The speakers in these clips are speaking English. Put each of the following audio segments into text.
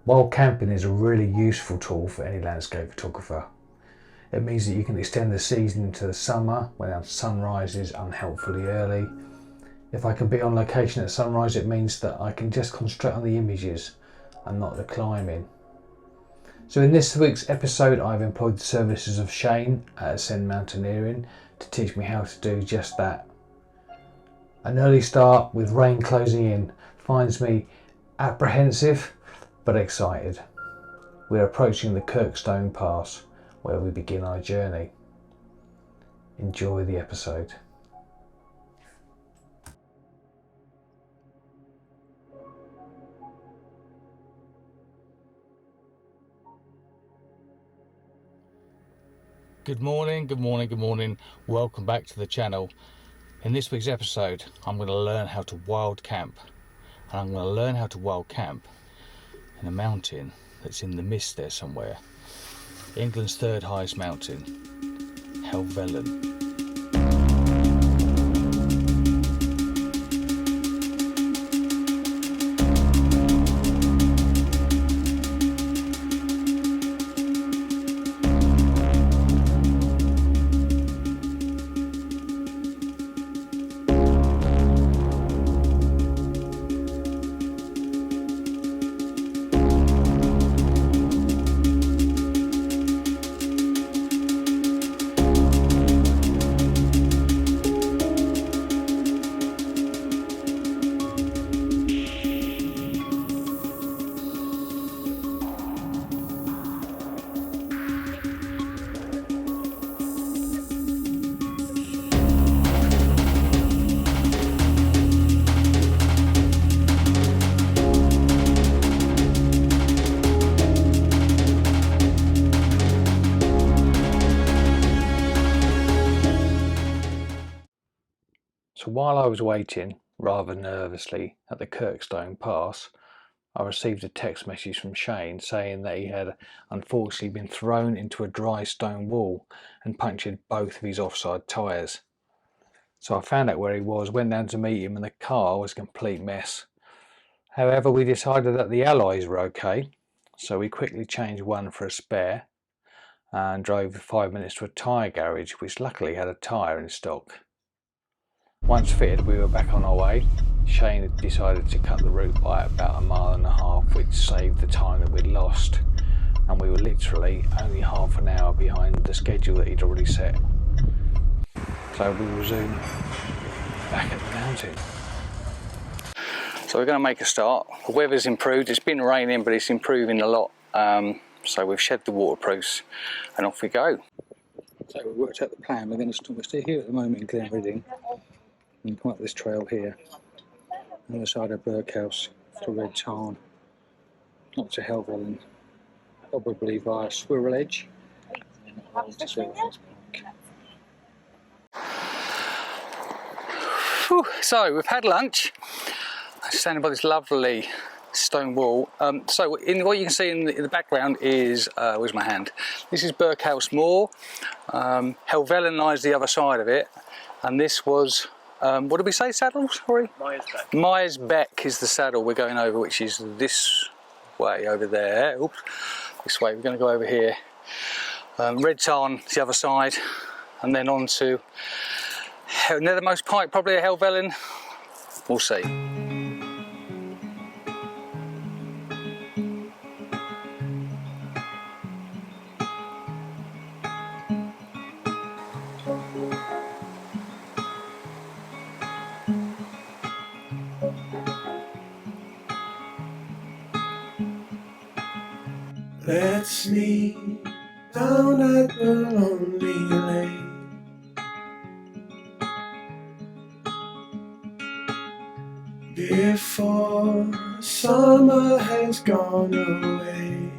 Wild camping is a really useful tool for any landscape photographer. It means that you can extend the season into the summer when the sun rises unhelpfully early. If I can be on location at sunrise, it means that I can just concentrate on the images and not the climbing. So in this week's episode, I've employed the services of Shane at Ascend Mountaineering to teach me how to do just that. An early start with rain closing in finds me apprehensive but excited. We're approaching the Kirkstone Pass where we begin our journey. Enjoy the episode. Good morning. Welcome back to the channel. In this week's episode, I'm going to learn how to wild camp. And I'm going to learn how to wild camp in a mountain that's in the mist there somewhere. England's third highest mountain, Helvellyn. So while I was waiting, rather nervously, at the Kirkstone Pass, I received a text message from Shane saying that he had unfortunately been thrown into a dry stone wall and punctured both of his offside tyres. So I found out where he was, went down to meet him, and the car was a complete mess. However, we decided that the alloys were okay, so we quickly changed one for a spare and drove 5 minutes to a tyre garage, which luckily had a tyre in stock. Once fitted, we were back on our way. Shane had decided to cut the route by about 1.5 miles, which saved the time that we'd lost, and we were literally only half an hour behind the schedule that he'd already set. So we resumed back at the mountain. So we're going to make a start. The weather's improved. It's been raining, but it's improving a lot. So we've shed the waterproofs and off we go. So we worked out the plan. We're still here at the moment in Glenreading. And come up this trail here, on the other side of Berkhouse to Red Tarn, up to Helvellyn, probably via Squirrel Edge, and then to Surface Park. So we've had lunch. I'm standing by this lovely stone wall. So what you can see in the background is, where's my hand? This is Berkhouse Moor. Helvellyn lies the other side of it, and this was what did we say, saddle? Sorry? Myers Beck is the saddle we're going over, which is this way over there. Oops, this way. We're going to go over here. Red Tarn is the other side, and then on to Nethermost Pike, probably a Helvellyn. We'll see. Let's sneak down at the lonely lane, before summer has gone away.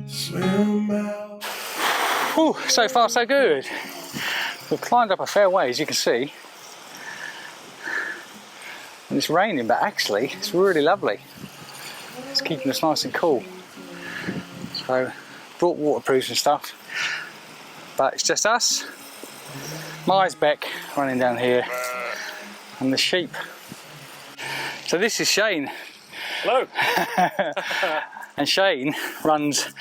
Swim out. Whew, so far so good. We've climbed up a fair way, as you can see. And it's raining, but actually it's really lovely. It's keeping us nice and cool. So brought waterproofs and stuff, but it's just us, Myers Beck running down here, and the sheep. So this is Shane. Hello. And Shane runs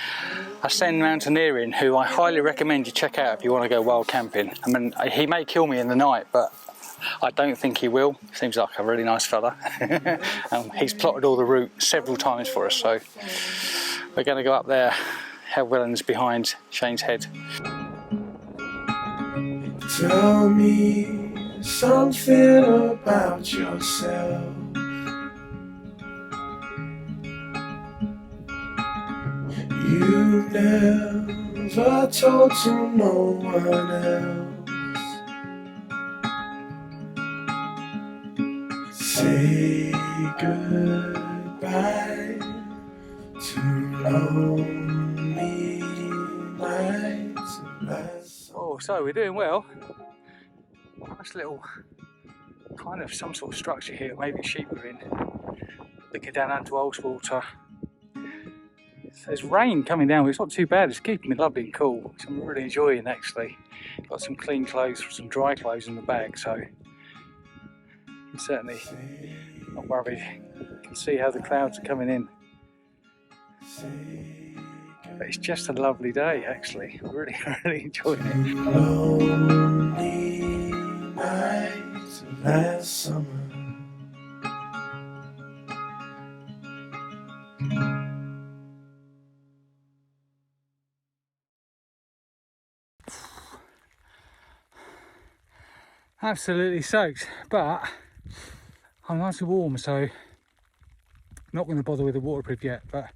Ascend Mountaineering, who I highly recommend you check out if you want to go wild camping. I mean, he may kill me in the night, but I don't think he will. Seems like a really nice fella. He's plotted all the route several times for us, so we're going to go up there. Helvellyn's behind Shane's head. Tell me something about yourself. You've never told to no one else. Say goodbye to lonely nights and last. Oh, so we're doing well. Nice little kind of some sort of structure here, maybe sheep are in. Looking down onto Ullswater. There's rain coming down, but it's not too bad. It's keeping me lovely and cool, which I'm really enjoying actually. Got some clean clothes, some dry clothes in the bag, so I'm certainly not worried. You can see how the clouds are coming in. But it's just a lovely day actually. I'm really, really enjoying it. Lonely nights of last summer. Absolutely soaked, but I'm nice and warm, so I'm not going to bother with the waterproof yet. But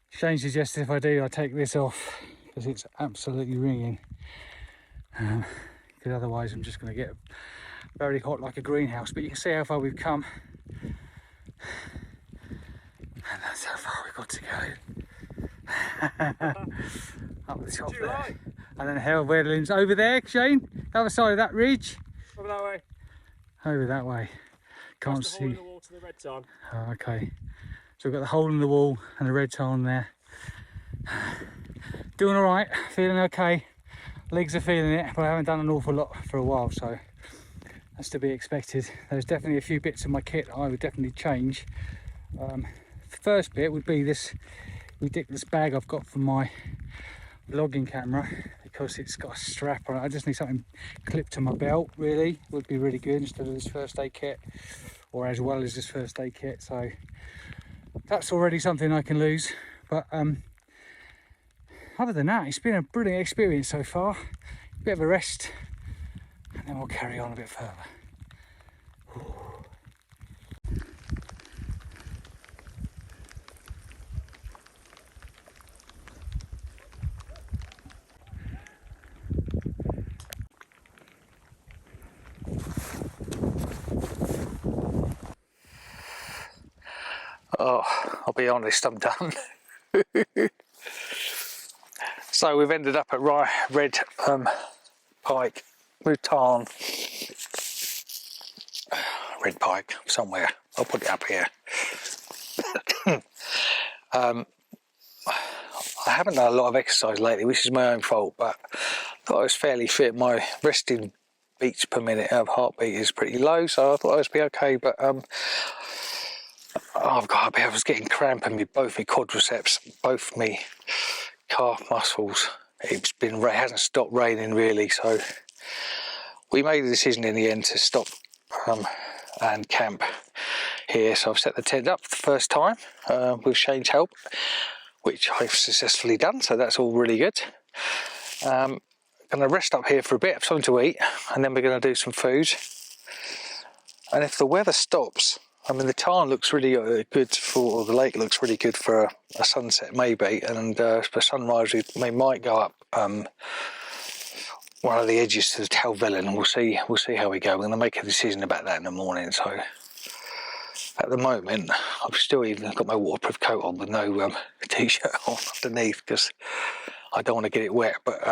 Shane suggested if I do, I take this off because it's absolutely ringing. Because otherwise I'm just going to get very hot like a greenhouse. But you can see how far we've come, and that's how far we've got to go. Up the top there. Right. And then Helvellyn's over there, Shane, the other side of that ridge. Over that way. Over that way. Can't That's the hole see. in the wall to the Red Tarn. Oh, okay. So we've got the hole in the wall and the Red Tarn there. Doing all right, feeling okay. Legs are feeling it, but I haven't done an awful lot for a while, so that's to be expected. There's definitely a few bits of my kit I would definitely change. The first bit would be this ridiculous bag I've got for my vlogging camera, because it's got a strap on it. I just need something clipped to my belt, really. Would be really good instead of this first aid kit, or as well as this first aid kit. So that's already something I can lose. But other than that, it's been a brilliant experience so far. A bit of a rest, and then we'll carry on a bit further. Oh, I'll be honest, I'm done. So we've ended up at Red Tarn. Red Pike, somewhere. I'll put it up here. I haven't done a lot of exercise lately, which is my own fault, but I thought I was fairly fit. My resting beats per minute of heartbeat is pretty low, so I thought I was be okay, but I was getting cramp in both my quadriceps, both my calf muscles. It hasn't stopped raining really, so we made a decision in the end to stop and camp here. So I've set the tent up for the first time with Shane's help, which I've successfully done, so that's all really good. Going to rest up here for a bit, have something to eat, and then we're going to do some food. And if the weather stops, I mean, the tarn looks really good or the lake looks really good for a sunset maybe, and for sunrise we might go up one of the edges to the Helvellyn, and we'll see how we go. We're going to make a decision about that in the morning. So at the moment, I've still even got my waterproof coat on with no t-shirt on underneath because I don't want to get it wet. But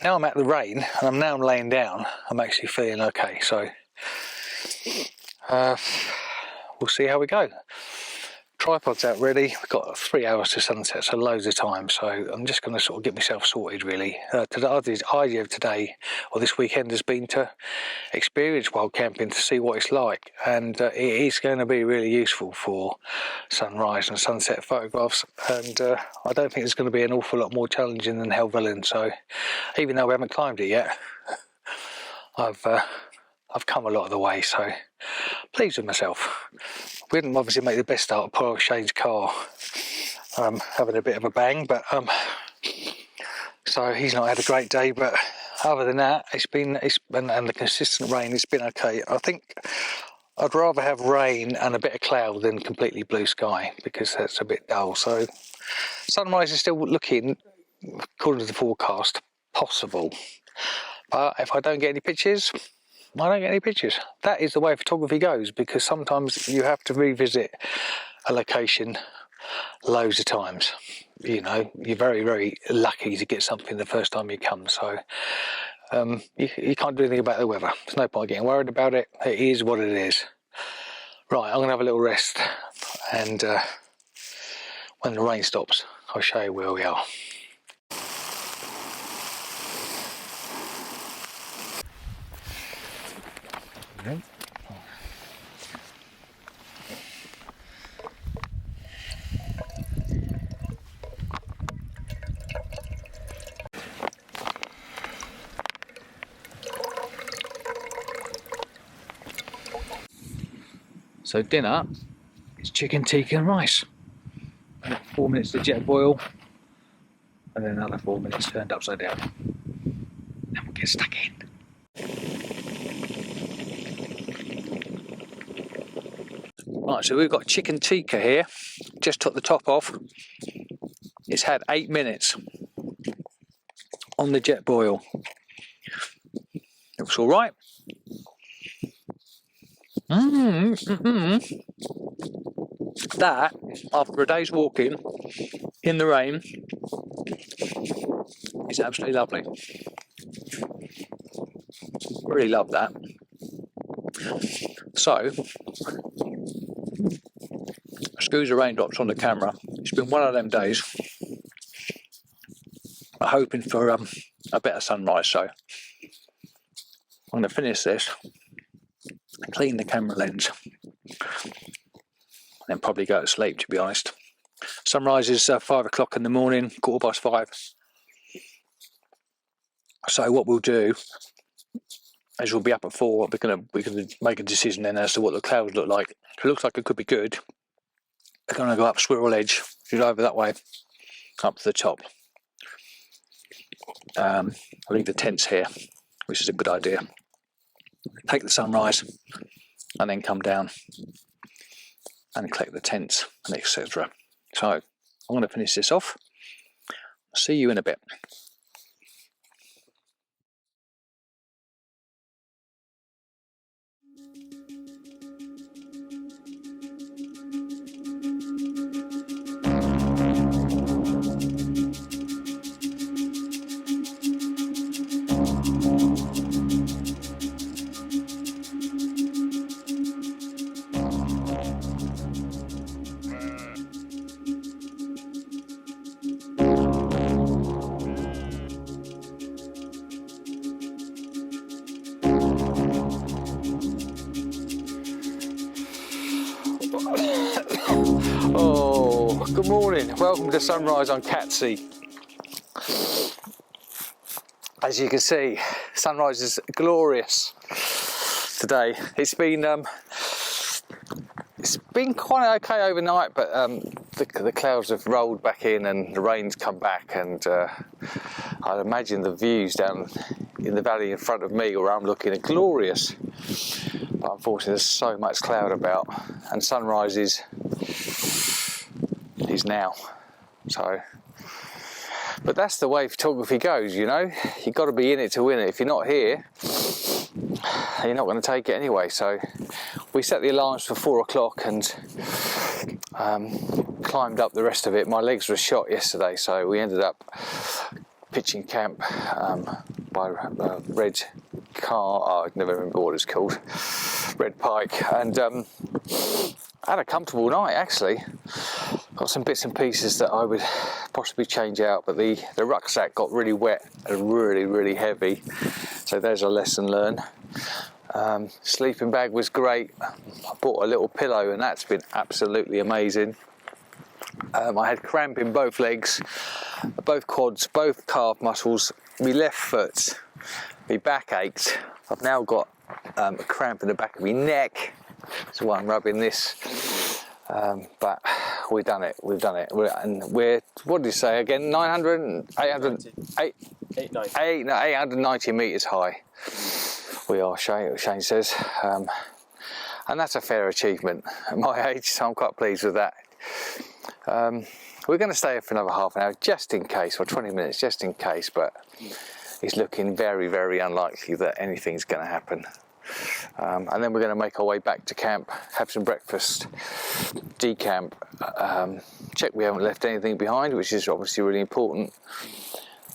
now I'm at the rain and I'm now laying down, I'm actually feeling okay. So we'll see how we go. Tripod's out ready. We've got 3 hours to sunset, so loads of time. So I'm just going to sort of get myself sorted really. The idea of today or this weekend has been to experience wild camping, to see what it's like, and it is going to be really useful for sunrise and sunset photographs. And I don't think it's going to be an awful lot more challenging than Helvellyn. So even though we haven't climbed it yet, I've come a lot of the way. So pleased with myself. We didn't obviously make the best start of poor Shane's car, having a bit of a bang, but so he's not had a great day. But other than that, and the consistent rain, it's been okay. I think I'd rather have rain and a bit of cloud than completely blue sky, because that's a bit dull. So sunrise is still looking, according to the forecast, possible. But if I don't get any pictures, I don't get any pictures. That is the way photography goes, because sometimes you have to revisit a location loads of times. You know, you're very, very lucky to get something the first time you come. So you can't do anything about the weather. There's no point getting worried about it. It is what it is. Right, I'm going to have a little rest, and when the rain stops, I'll show you where we are. Okay. So dinner is chicken tikka and rice. 4 minutes to jet boil, and then another 4 minutes turned upside down. Then we'll get stuck in. Right, so we've got chicken tikka here. Just took the top off. It's had 8 minutes on the jet boil. Looks all right. That, after a day's walking in the rain, is absolutely lovely. Really love that. So, excuse the raindrops on the camera. It's been one of them days. I'm hoping for a better sunrise, so I'm going to finish this, clean the camera lens, and then probably go to sleep, to be honest. Sunrise is 5 o'clock in the morning, 5:15. So what we'll do is we'll be up at 4. We're gonna make a decision then as to what the clouds look like. If it looks like it could be good, we're gonna go up Squirrel Edge, over that way, up to the top. I'll leave the tents here, which is a good idea. Take the sunrise, and then come down and collect the tents and etc. So I'm going to finish this off. See you in a bit. Oh, good morning. Welcome to sunrise on Catsea. As you can see, sunrise is glorious today. It's been quite okay overnight, but the clouds have rolled back in and the rain's come back, and I'd imagine the views down in the valley in front of me where I'm looking are glorious. But unfortunately there's so much cloud about, and sunrise is now. So, but that's the way photography goes, you know. You've got to be in it to win it. If you're not here, you're not going to take it anyway. So we set the alarms for 4 o'clock and climbed up the rest of it. My legs were shot yesterday, so we ended up pitching camp by Red Tarn. I never remember what it's called. Red Pike, and I had a comfortable night actually. Got some bits and pieces that I would possibly change out, but the rucksack got really wet and really heavy, so there's a lesson learned. Sleeping bag was great. I bought a little pillow and that's been absolutely amazing. I had cramp in both legs, both quads, both calf muscles, my left foot, my back ached. I've now got a cramp in the back of my neck. That's why I'm rubbing this. But we've done it. We're what did you say again? 890 metres high. We are, Shane says. And that's a fair achievement at my age, so I'm quite pleased with that. We're going to stay here for another half an hour just in case, or 20 minutes just in case, but it's looking very unlikely that anything's going to happen. And then we're going to make our way back to camp, have some breakfast, decamp, check we haven't left anything behind, which is obviously really important,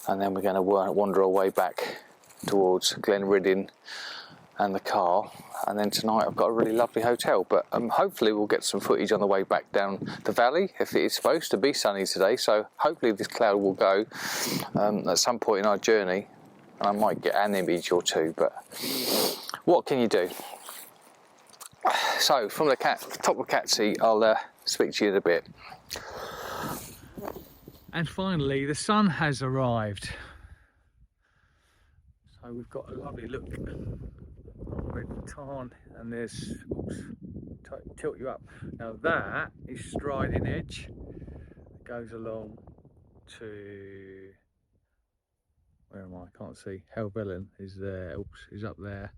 and then we're going to wander our way back towards Glenriddin and the car. And then tonight I've got a really lovely hotel, but hopefully we'll get some footage on the way back down the valley. If it's supposed to be sunny today, so hopefully this cloud will go at some point in our journey, and I might get an image or two, but what can you do? So from the top of Catsea, I'll speak to you in a bit. And finally, the sun has arrived. So we've got a lovely look on Red Tarn, and there's, oops, tilt you up. Now that is Striding Edge. It goes along to, where am I? Can't see. Helvellyn is there. Oops, is up there.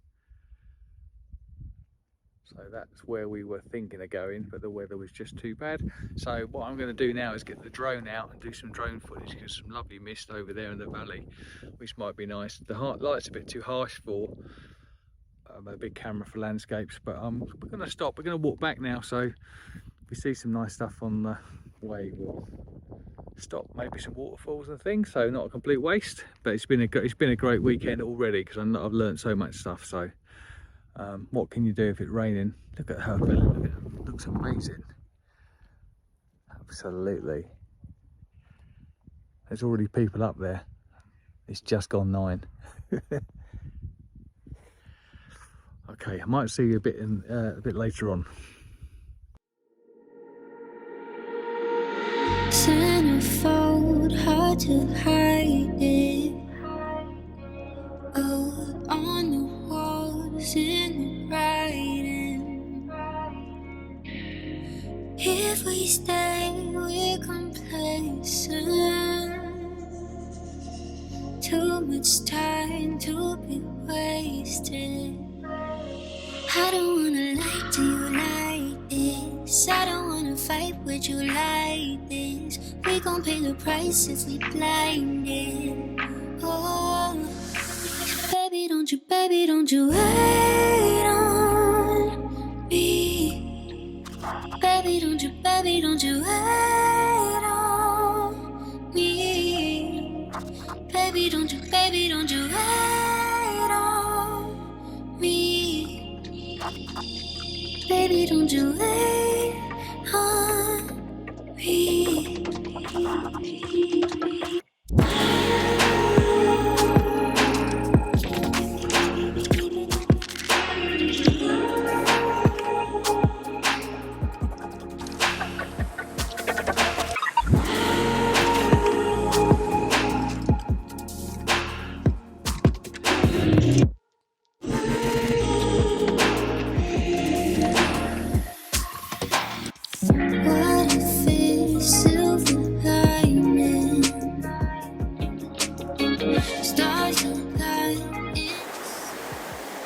So that's where we were thinking of going, but the weather was just too bad. So what I'm going to do now is get the drone out and do some drone footage, because some lovely mist over there in the valley, which might be nice. The light's a bit too harsh for a big camera for landscapes, but we're going to stop. We're going to walk back now, so if we see some nice stuff on the way, we'll stop. Maybe some waterfalls and things. So not a complete waste, but it's been a great weekend already, because I've learned so much stuff. So. What can you do if it's raining? Look at her, look at it, looks amazing. Absolutely. There's already people up there. It's just gone 9. Okay, I might see you a bit later on. Centerfold, hard to hide it. Oh, on the walls in the writing. If we stay, we're complacent. Too much time to be wasted. I don't wanna lie to you like this. I don't wanna fight with you like this. We gon' pay the price if we blinded. Oh, baby, don't you wait on me. Baby, don't you wait on me. Baby, don't you wait on me. Baby, don't you wait on me.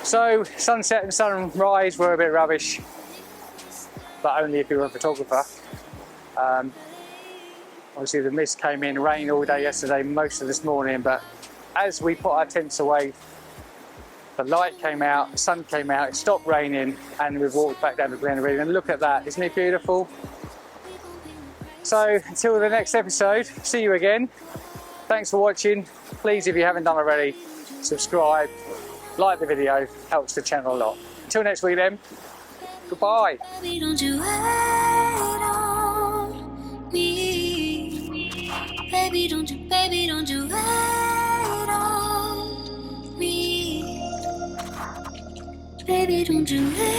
So sunset and sunrise were a bit rubbish, but only if you were a photographer. Obviously the mist came in, rain all day yesterday, most of this morning, but as we put our tents away, the light came out, the sun came out, it stopped raining, and we've walked back down to Glenriddin, and look at that, isn't it beautiful? So until the next episode, see you again. Thanks for watching. Please, if you haven't done already, subscribe, like the video, helps the channel a lot. Until next week then, Goodbye. Baby, don't you wait on me. Baby, don't you wait on me. Baby, don't you wait